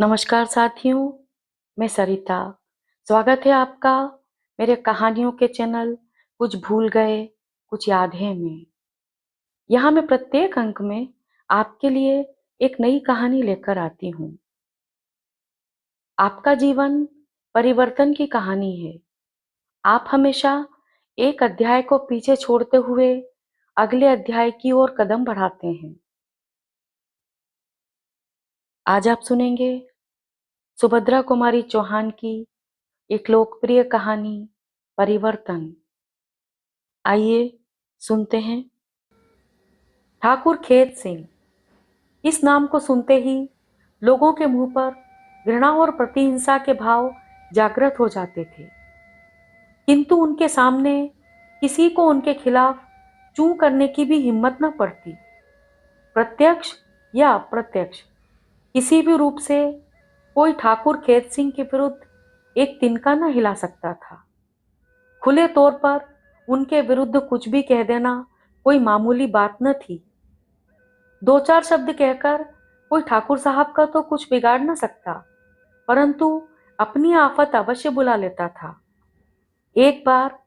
नमस्कार साथियों, मैं सरिता। स्वागत है आपका मेरे कहानियों के चैनल कुछ भूल गए कुछ याद है में। यहाँ मैं प्रत्येक अंक में आपके लिए एक नई कहानी लेकर आती हूँ। आपका जीवन परिवर्तन की कहानी है। आप हमेशा एक अध्याय को पीछे छोड़ते हुए अगले अध्याय की ओर कदम बढ़ाते हैं। आज आप सुनेंगे सुभद्रा कुमारी चौहान की एक लोकप्रिय कहानी परिवर्तन। आइए सुनते हैं। ठाकुर खेत सिंह, इस नाम को सुनते ही लोगों के मुंह पर घृणा और प्रतिहिंसा के भाव जागृत हो जाते थे, किंतु उनके सामने किसी को उनके खिलाफ चूं करने की भी हिम्मत न पड़ती। प्रत्यक्ष या अप्रत्यक्ष किसी भी रूप से कोई ठाकुर खेत सिंह के विरुद्ध एक तिनका न हिला सकता था। खुले तौर पर उनके विरुद्ध कुछ भी कह देना कोई मामूली बात न थी। दो चार शब्द कहकर कोई ठाकुर साहब का तो कुछ बिगाड़ न सकता, परंतु अपनी आफत अवश्य बुला लेता था। एक बार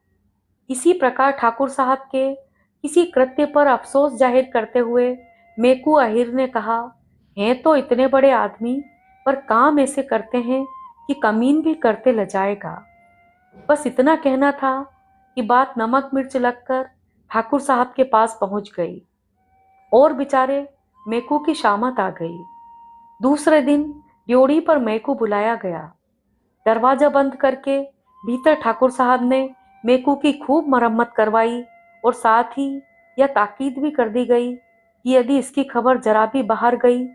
इसी प्रकार ठाकुर साहब के किसी कृत्य पर अफसोस जाहिर करते हुए मेकू अहिर ने कहा, हैं तो इतने बड़े आदमी पर काम ऐसे करते हैं कि कमीन भी करते ल जाएगा। बस इतना कहना था कि बात नमक मिर्च लगकर ठाकुर साहब के पास पहुंच गई और बेचारे मेकू की शामत आ गई। दूसरे दिन ड्योढ़ी पर मेकू बुलाया गया। दरवाजा बंद करके भीतर ठाकुर साहब ने मेकू की खूब मरम्मत करवाई और साथ ही यह ताकीद भी कर दी गई कि यदि इसकी खबर जरा भी बाहर गई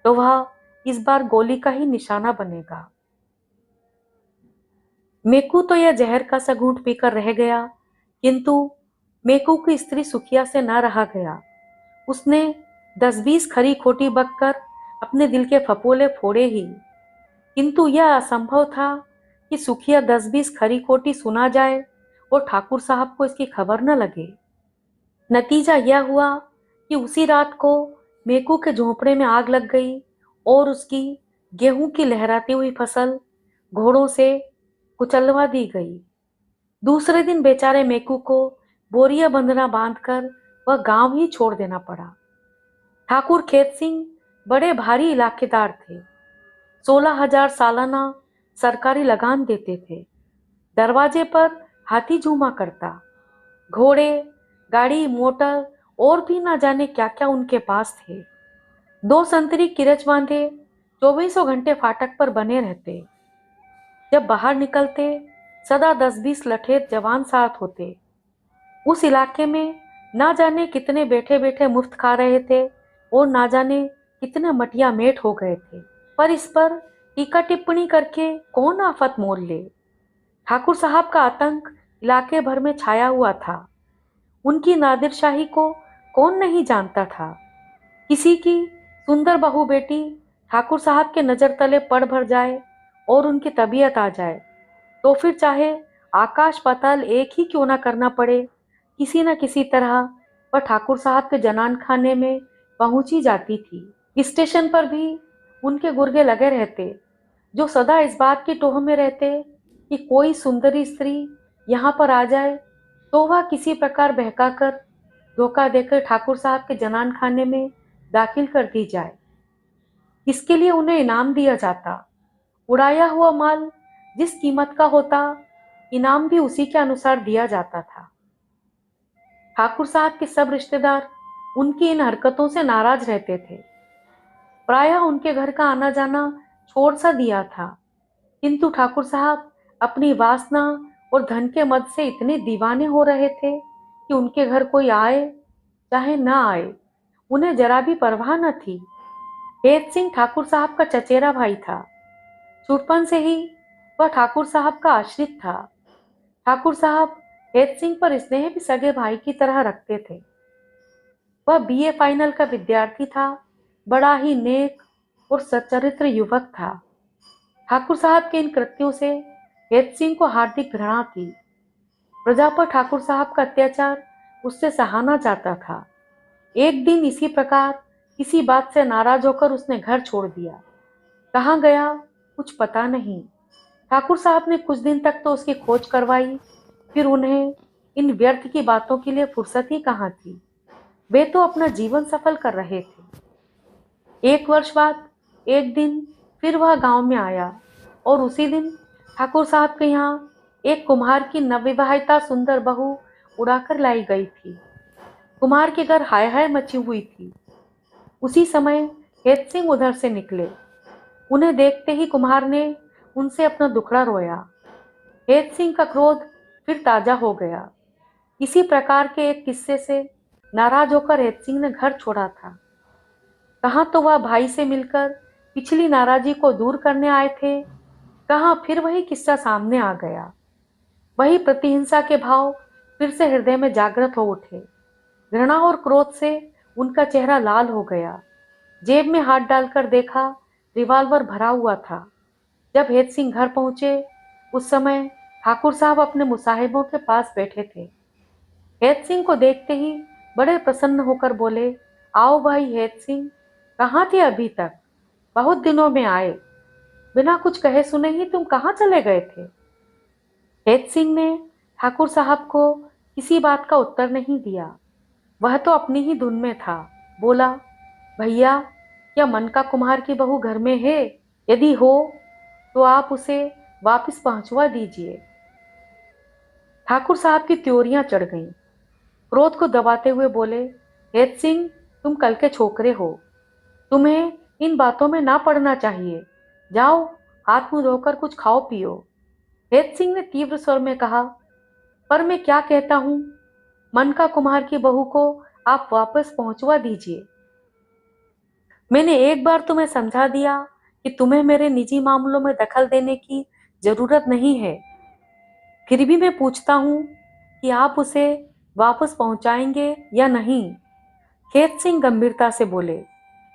तो वह इस बार गोली का ही निशाना बनेगा। मेकू तो यह जहर का सा घूंट पीकर रह गया, किंतु मेकू की स्त्री सुखिया से न रहा गया। उसने 10-20 खरी खोटी बककर अपने दिल के फपोले फोड़े ही, किंतु यह असंभव था कि सुखिया 10-20 खरी खोटी सुना जाए और ठाकुर साहब को इसकी खबर न लगे। नतीजा यह हुआ कि उसी रात को मेकू के झोंपड़े में आग लग गई और उसकी गेहूं की लहराती हुई फसल घोड़ों से कुचलवा दी गई। दूसरे दिन बेचारे मेकू को बोरिया बंधना बांधकर वह गांव ही छोड़ देना पड़ा। ठाकुर खेत सिंह बड़े भारी इलाकेदार थे। 16,000 सालाना सरकारी लगान देते थे। दरवाजे पर हाथी झूमा करता। घोड़े, गाड़ी, मोटर और भी ना जाने क्या क्या उनके पास थे। 2 संतरी किरच बांधे 24 घंटे फाटक पर बने रहते। जब बाहर निकलते सदा 10-20 लठेत जवान साथ होते। उस इलाके में ना जाने कितने बैठे बैठे मुफ्त खा रहे थे और ना जाने कितने मटिया मेट हो गए थे, पर इस पर टीका टिप्पणी करके कौन आफत मोल ले। ठाकुर साहब का आतंक इलाके भर में छाया हुआ था। उनकी नादिरशाही को कौन नहीं जानता था। किसी की सुंदर बहू बेटी ठाकुर साहब के नजर तले पड़ भर जाए और उनकी तबीयत आ जाए तो फिर चाहे आकाश पाताल एक ही क्यों ना करना पड़े, किसी न किसी तरह वह ठाकुर साहब के जनान खाने में पहुंची जाती थी। स्टेशन पर भी उनके गुर्गे लगे रहते, जो सदा इस बात की टोह में रहते कि कोई सुंदरी स्त्री यहाँ पर आ जाए तो वह किसी प्रकार बहकाकर धोखा देकर ठाकुर साहब के जनान खाने में दाखिल कर दी जाए। इसके लिए उन्हें इनाम दिया जाता। उड़ाया हुआ माल जिस कीमत का होता, इनाम भी उसी के अनुसार दिया जाता था। ठाकुर साहब के सब रिश्तेदार उनकी इन हरकतों से नाराज रहते थे। प्रायः उनके घर का आना जाना छोड़ सा दिया था, किंतु ठाकुर साहब अपनी वासना और धन के मद से इतने दीवाने हो रहे थे कि उनके घर कोई आए चाहे न आए, उन्हें जरा भी परवाह न थी। खेत सिंह ठाकुर साहब का चचेरा भाई था। छुटपन से ही वह ठाकुर साहब का आश्रित था। ठाकुर साहब खेत सिंह पर स्नेह भी सगे भाई की तरह रखते थे। वह बीए फाइनल का विद्यार्थी था, बड़ा ही नेक और सच्चरित्र युवक था। ठाकुर साहब के इन कृत्यों से खेत सिंह को हार्दिक घृणा थी। प्रजा पर ठाकुर साहब का अत्याचार उससे सहाना जाता था। एक दिन इसी प्रकार किसी बात से नाराज होकर उसने घर छोड़ दिया। कहाँ गया कुछ पता नहीं। ठाकुर साहब ने कुछ दिन तक तो उसकी खोज करवाई, फिर उन्हें इन व्यर्थ की बातों के लिए फुर्सत ही कहाँ थी। वे तो अपना जीवन सफल कर रहे थे। एक वर्ष बाद एक दिन फिर वह गांव में आया और उसी दिन ठाकुर साहब के यहाँ एक कुम्हार की नवविवाहिता सुंदर बहू उड़ाकर लाई गई थी। कुम्हार के घर हाय हाय मची हुई थी। उसी समय हेत सिंह उधर से निकले। उन्हें देखते ही कुम्हार ने उनसे अपना दुखड़ा रोया। हेत सिंह का क्रोध फिर ताजा हो गया। इसी प्रकार के एक किस्से से नाराज होकर हेत सिंह ने घर छोड़ा था। कहाँ तो वह भाई से मिलकर पिछली नाराजगी को दूर करने आए थे, कहाँ फिर वही किस्सा सामने आ गया। वही प्रतिहिंसा के भाव फिर से हृदय में जागृत हो उठे। घृणा और क्रोध से उनका चेहरा लाल हो गया। जेब में हाथ डालकर देखा, रिवॉल्वर भरा हुआ था। जब हेत सिंह घर पहुंचे उस समय ठाकुर साहब अपने मुसाहिबों के पास बैठे थे। हेत सिंह को देखते ही बड़े प्रसन्न होकर बोले, आओ भाई हेत सिंह, कहाँ थे अभी तक? बहुत दिनों में आए, बिना कुछ कहे सुने ही तुम कहाँ चले गए थे? हेत सिंह ने ठाकुर साहब को किसी बात का उत्तर नहीं दिया। वह तो अपनी ही धुन में था। बोला, भैया, क्या मन का कुम्हार की बहू घर में है? यदि हो तो आप उसे वापस पहुंचवा दीजिए। ठाकुर साहब की त्योरियां चढ़ गईं। क्रोध को दबाते हुए बोले, हेत सिंह, तुम कल के छोकरे हो, तुम्हें इन बातों में ना पड़ना चाहिए। जाओ, हाथ मुंह धोकर कुछ खाओ पियो। हेत सिंह ने तीव्र स्वर में कहा, पर मैं क्या कहता हूँ, मन का कुम्हार की बहू को आप वापस पहुंचवा दीजिए। मैंने एक बार तुम्हें समझा दिया कि तुम्हें मेरे निजी मामलों में दखल देने की जरूरत नहीं है। फिर भी मैं पूछता हूँ कि आप उसे वापस पहुंचाएंगे या नहीं? हेत सिंह गंभीरता से बोले,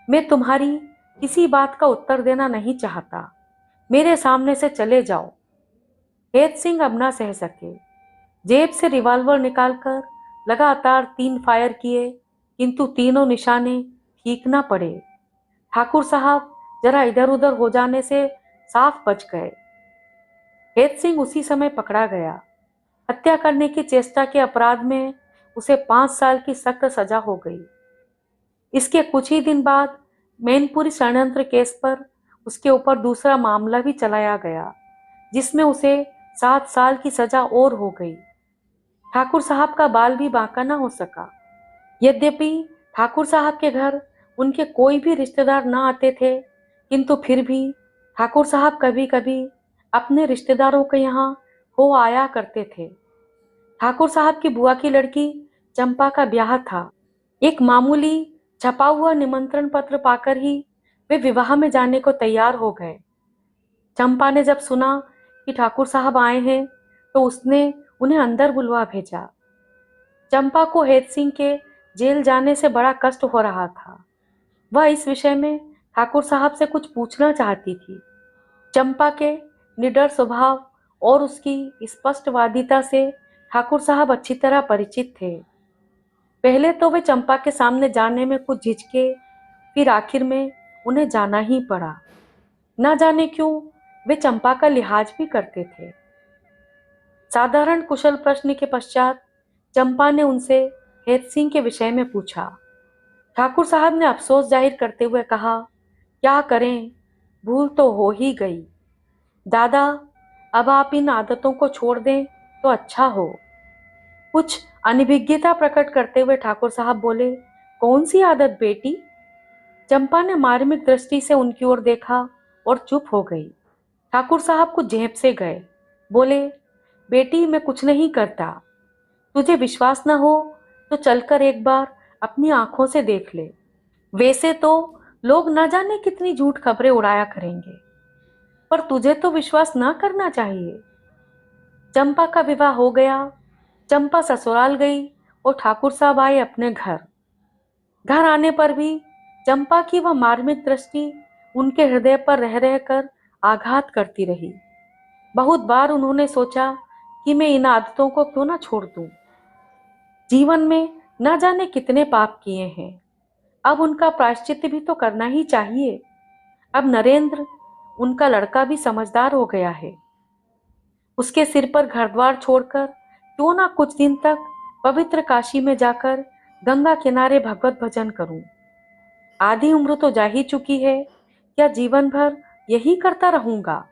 मैं तुम्हारी किसी बात का उत्तर देना नहीं चाहता। मेरे सामने से चले जाओ। हेत सिंह अब ना सह सके। जेब से रिवॉल्वर निकालकर लगातार 3 फायर किए, किंतु तीनों निशाने ठीक ना पड़े। ठाकुर साहब जरा इधर उधर हो जाने से साफ बच गए। हेत सिंह उसी समय पकड़ा गया। हत्या करने की चेष्टा के अपराध में उसे 5 साल की सख्त सजा हो गई। इसके कुछ ही दिन बाद मैनपुरी षड्यंत्र केस पर उसके ऊपर दूसरा मामला भी चलाया गया, जिसमें उसे 7 साल की सजा और हो गई। ठाकुर साहब का बाल भी बांका न हो सका। यद्यपि ठाकुर साहब के घर उनके कोई भी रिश्तेदार न आते थे, किंतु फिर भी ठाकुर साहब कभी कभी अपने रिश्तेदारों के यहाँ हो आया करते थे। ठाकुर साहब की बुआ की लड़की चंपा का ब्याह था। एक मामूली छपा हुआ निमंत्रण पत्र पाकर ही वे विवाह में जाने को तैयार हो गए। चंपा ने जब सुना कि ठाकुर साहब आए हैं तो उसने उन्हें अंदर बुलवा भेजा। चंपा को हेत सिंह के जेल जाने से बड़ा कष्ट हो रहा था। वह इस विषय में ठाकुर साहब से कुछ पूछना चाहती थी। चंपा के निडर स्वभाव और उसकी स्पष्टवादिता से ठाकुर साहब अच्छी तरह परिचित थे। पहले तो वे चंपा के सामने जाने में कुछ झिझके, फिर आखिर में उन्हें जाना ही पड़ा। न जाने क्यों वे चंपा का लिहाज भी करते थे। साधारण कुशल प्रश्न के पश्चात चंपा ने उनसे हेत सिंह के विषय में पूछा। ठाकुर साहब ने अफसोस जाहिर करते हुए कहा, क्या करें, भूल तो हो ही गई। दादा, अब आप इन आदतों को छोड़ दें तो अच्छा हो। कुछ अनभिज्ञता प्रकट करते हुए ठाकुर साहब बोले, कौन सी आदत बेटी? चंपा ने मार्मिक दृष्टि से उनकी ओर देखा और चुप हो गई। ठाकुर साहब कुछ झेप से गए। बोले, बेटी, मैं कुछ नहीं करता। तुझे विश्वास न हो तो चलकर एक बार अपनी आंखों से देख ले। वैसे तो लोग न जाने कितनी झूठ खबरें उड़ाया करेंगे, पर तुझे तो विश्वास न करना चाहिए। चंपा का विवाह हो गया। चंपा ससुराल गई और ठाकुर साहब आए अपने घर। घर आने पर भी चंपा की वह मार्मिक दृष्टि उनके हृदय पर रह रहकर आघात करती रही। बहुत बार उन्होंने सोचा कि मैं इन आदतों को क्यों ना छोड़ दूं। जीवन में न जाने कितने पाप किए हैं, अब उनका प्रायश्चित भी तो करना ही चाहिए। अब नरेंद्र उनका लड़का भी समझदार हो गया है। उसके सिर पर घर द्वार छोड़कर क्यों ना कुछ दिन तक पवित्र काशी में जाकर गंगा किनारे भगवत भजन करूं। आधी उम्र तो जा ही चुकी है, क्या जीवन भर यही करता रहूंगा?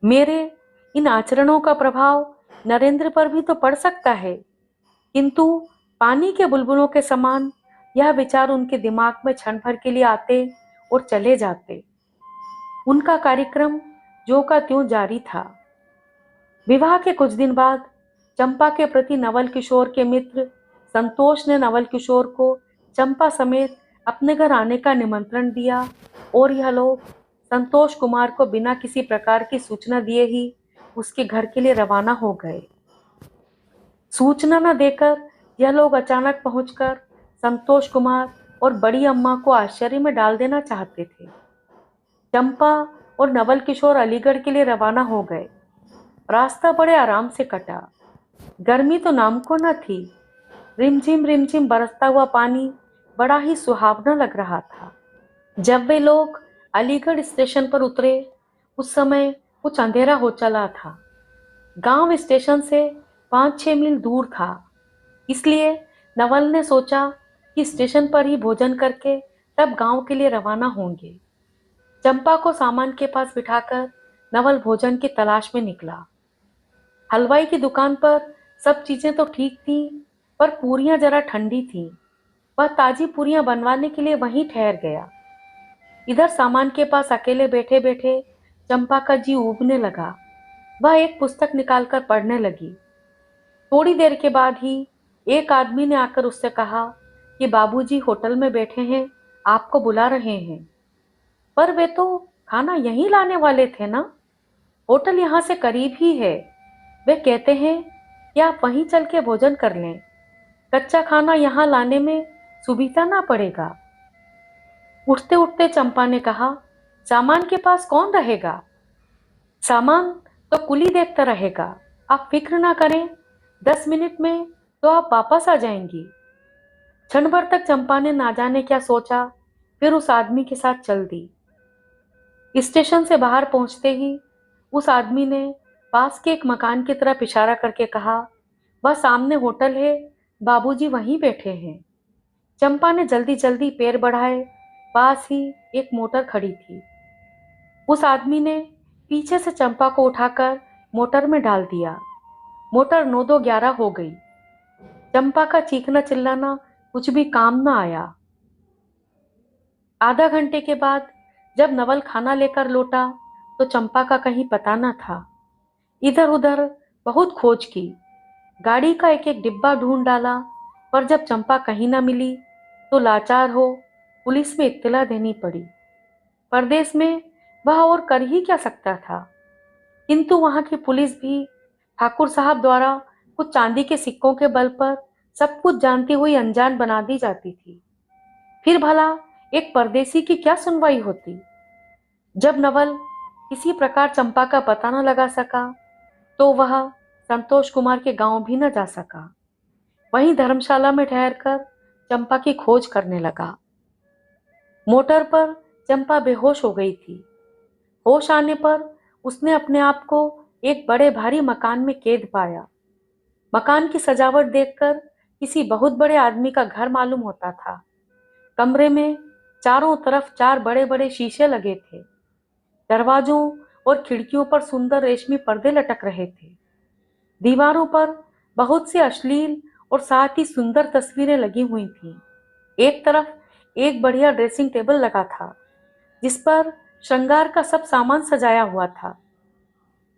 मेरे इन आचरणों का प्रभाव नरेंद्र पर भी तो पड़ सकता है, किंतु पानी के बुलबुलों के समान यह विचार उनके दिमाग में क्षण भर के लिए आते और चले जाते। उनका कार्यक्रम ज्यों का त्यों जारी था। विवाह के कुछ दिन बाद चंपा के प्रति नवल किशोर के मित्र संतोष ने नवल किशोर को चंपा समेत अपने घर आने का निमंत्रण दिया और यह लोग संतोष कुमार को बिना किसी प्रकार की सूचना दिए ही उसके घर के लिए रवाना हो गए। सूचना न देकर यह लोग अचानक पहुंचकर संतोष कुमार और बड़ी अम्मा को आश्चर्य में डाल देना चाहते थे। चंपा और नवल किशोर अलीगढ़ के लिए रवाना हो गए। रास्ता बड़े आराम से कटा। गर्मी तो नाम को न थी। रिमझिम बरसता हुआ पानी बड़ा ही सुहावना लग रहा था। जब वे लोग अलीगढ़ स्टेशन पर उतरे उस समय कुछ अंधेरा हो चला था। गांव स्टेशन से 5-6 मील दूर था, इसलिए नवल ने सोचा कि स्टेशन पर ही भोजन करके तब गांव के लिए रवाना होंगे। चंपा को सामान के पास बिठाकर नवल भोजन की तलाश में निकला। हलवाई की दुकान पर सब चीजें तो ठीक थी, पर पूरियां जरा ठंडी थीं। वह ताजी पूरियां बनवाने के लिए वहीं ठहर गया। इधर सामान के पास अकेले बैठे बैठे चंपा का जी ऊबने लगा। वह एक पुस्तक निकालकर पढ़ने लगी। थोड़ी देर के बाद ही एक आदमी ने आकर उससे कहा कि बाबूजी होटल में बैठे हैं, आपको बुला रहे हैं। पर वे तो खाना यहीं लाने वाले थे ना, होटल यहाँ से करीब ही है। वे कहते हैं कि आप वहीं चल के भोजन कर लें, कच्चा खाना यहाँ लाने में सुविधा ना पड़ेगा। उठते उठते चंपा ने कहा, सामान के पास कौन रहेगा? सामान तो कुली देखता रहेगा, आप फिक्र ना करें, 10 मिनट में तो आप वापस आ जाएंगी। क्षण भर तक चंपा ने ना जाने क्या सोचा, फिर उस आदमी के साथ चल दी। स्टेशन से बाहर पहुंचते ही उस आदमी ने पास के एक मकान की तरफ इशारा करके कहा, वह सामने होटल है, बाबूजी वहीं बैठे हैं। चंपा ने जल्दी जल्दी पैर बढ़ाए। पास ही एक मोटर खड़ी थी। उस आदमी ने पीछे से चंपा को उठाकर मोटर में डाल दिया। मोटर 9-2-11 हो गई। चंपा का चीखना चिल्लाना कुछ भी काम न आया। आधा घंटे के बाद जब नवल खाना लेकर लौटा तो चंपा का कहीं पता न था। इधर उधर बहुत खोज की, गाड़ी का एक एक डिब्बा ढूंढ डाला, पर जब चंपा कहीं न मिली तो लाचार हो पुलिस में इत्तला देनी पड़ी। परदेश में वह और कर ही क्या सकता था, किंतु वहां की पुलिस भी ठाकुर साहब द्वारा कुछ चांदी के सिक्कों के बल पर सब कुछ जानती हुई अनजान बना दी जाती थी। फिर भला एक परदेसी की क्या सुनवाई होती? जब नवल किसी प्रकार चंपा का पता न लगा सका तो वह संतोष कुमार के गांव भी न जा सका। वहीं धर्मशाला में ठहरकर चंपा की खोज करने लगा। मोटर पर चंपा बेहोश हो गई थी। होश आने पर उसने अपने आप को एक बड़े भारी मकान में कैद पाया। मकान की सजावट देखकर किसी बहुत बड़े आदमी का घर मालूम होता था। कमरे में चारों तरफ 4 बड़े बड़े शीशे लगे थे। दरवाजों और खिड़कियों पर सुंदर रेशमी पर्दे लटक रहे थे। दीवारों पर बहुत सी अश्लील और साथ ही सुंदर तस्वीरें लगी हुई थीं। एक तरफ एक बढ़िया ड्रेसिंग टेबल लगा था, जिस पर श्रृंगार का सब सामान सजाया हुआ था।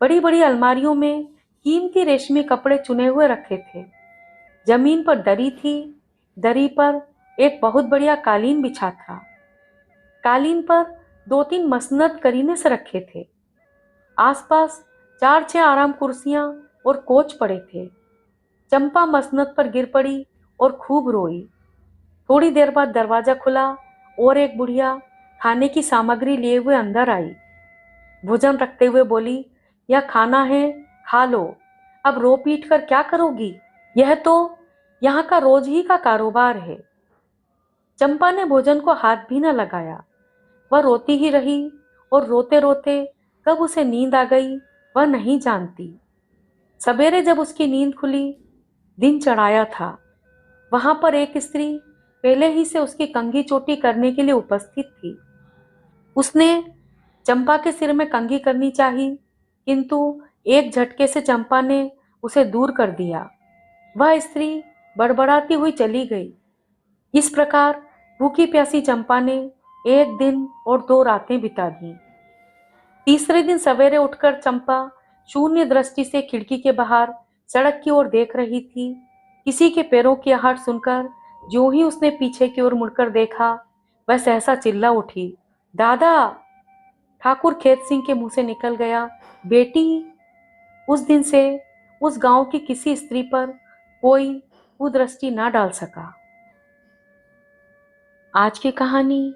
बड़ी बड़ी अलमारियों में कीमती रेशमी कपड़े चुने हुए रखे थे। जमीन पर दरी थी। दरी पर एक बहुत बढ़िया कालीन बिछा था। कालीन पर 2-3 मसनद करीने से रखे थे। आसपास 4-6 आराम कुर्सियां और कोच पड़े थे। चंपा मसनद पर गिर पड़ी और खूब रोई। थोड़ी देर बाद दरवाजा खुला और एक बुढ़िया खाने की सामग्री लिए हुए अंदर आई। भोजन रखते हुए बोली, यह खाना है, खा लो। अब रो पीट कर क्या करोगी? यह तो यहाँ का रोज ही का कारोबार है। चंपा ने भोजन को हाथ भी न लगाया। वह रोती ही रही और रोते रोते कब उसे नींद आ गई वह नहीं जानती। सवेरे जब उसकी नींद खुली, दिन चढ़ाया था। वहां पर एक स्त्री पहले ही से उसकी कंघी चोटी करने के लिए उपस्थित थी। उसने चंपा के सिर में कंघी करनी चाही, किंतु एक झटके से चंपा ने उसे दूर कर दिया। वह स्त्री बड़बड़ाती हुई चली गई। इस प्रकार भूखी प्यासी चंपा ने एक दिन और 2 रातें बिता दी। तीसरे दिन सवेरे उठकर चंपा शून्य दृष्टि से खिड़की के बाहर सड़क की ओर देख रही थी। किसी के पैरों की आहट सुनकर ज्यों ही उसने पीछे की ओर मुड़कर देखा, वह सहसा चिल्ला उठी, दादा! ठाकुर खेत सिंह के मुंह से निकल गया, बेटी! उस दिन से उस गांव की किसी स्त्री पर कोई कुदृष्टि ना डाल सका। आज की कहानी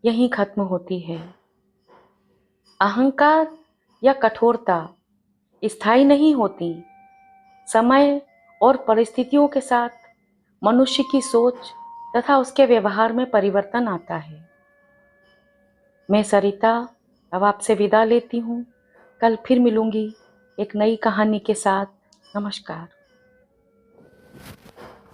यहीं खत्म होती है। अहंकार या कठोरता स्थायी नहीं होती। समय और परिस्थितियों के साथ मनुष्य की सोच तथा उसके व्यवहार में परिवर्तन आता है। मैं सरिता अब आपसे विदा लेती हूँ। कल फिर मिलूंगी एक नई कहानी के साथ। नमस्कार।